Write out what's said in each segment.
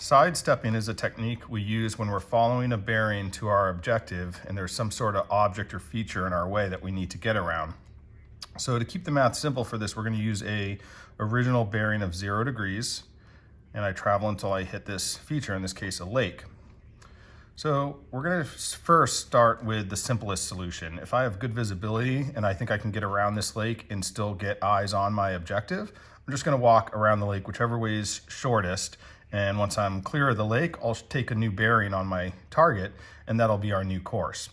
Sidestepping is a technique we use when we're following a bearing to our objective and there's some sort of object or feature in our way that we need to get around. So to keep the math simple for this, we're going to use a original bearing of 0 degrees, and I travel until I hit this feature, in this case a lake. So we're going to first start with the simplest solution. If I have good visibility and I think I can get around this lake and still get eyes on my objective, I'm just going to walk around the lake whichever way is shortest. And once I'm clear of the lake, I'll take a new bearing on my target, and that'll be our new course.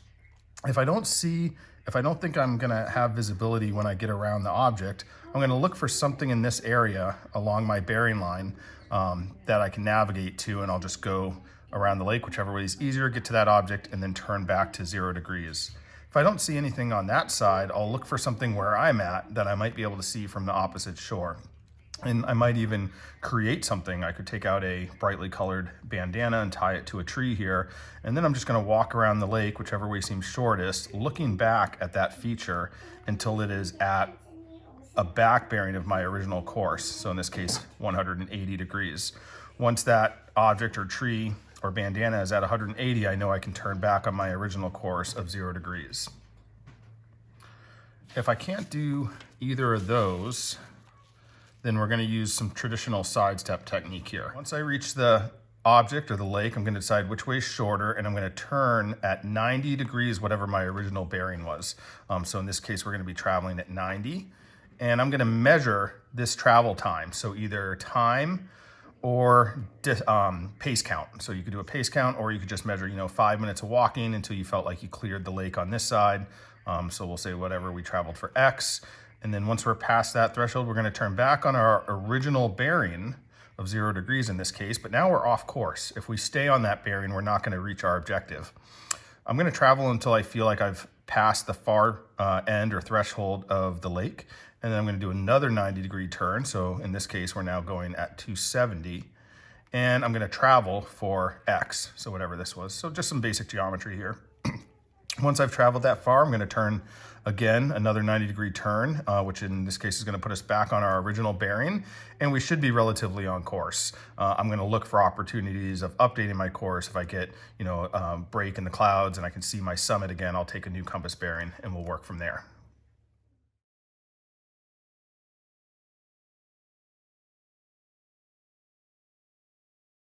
If I don't think I'm gonna have visibility when I get around the object, I'm gonna look for something in this area along my bearing line that I can navigate to, and I'll just go around the lake, whichever way is easier, get to that object, and then turn back to 0 degrees. If I don't see anything on that side, I'll look for something where I'm at that I might be able to see from the opposite shore. And I might even create something. I could take out a brightly colored bandana and tie it to a tree here. And then I'm just gonna walk around the lake, whichever way seems shortest, looking back at that feature until it is at a back bearing of my original course. So in this case, 180 degrees. Once that object or tree or bandana is at 180, I know I can turn back on my original course of 0 degrees. If I can't do either of those, then we're going to use some traditional sidestep technique here. Once I reach the object or the lake, I'm going to decide which way is shorter, and I'm going to turn at 90 degrees, whatever my original bearing was. So in this case, we're going to be traveling at 90, and I'm going to measure this travel time. So either time or pace count. So you could do a pace count, or you could just measure, 5 minutes of walking until you felt like you cleared the lake on this side. So we'll say whatever we traveled for X. And then once we're past that threshold, we're going to turn back on our original bearing of 0 degrees in this case, but now we're off course. If we stay on that bearing, we're not going to reach our objective. I'm going to travel until I feel like I've passed the far end or threshold of the lake, and then I'm going to do another 90-degree turn. So in this case, we're now going at 270, and I'm going to travel for X, so whatever this was. So just some basic geometry here. Once I've traveled that far, I'm going to turn again, another 90-degree turn, which in this case is going to put us back on our original bearing, and we should be relatively on course. I'm going to look for opportunities of updating my course. If I get, break in the clouds and I can see my summit again, I'll take a new compass bearing and we'll work from there.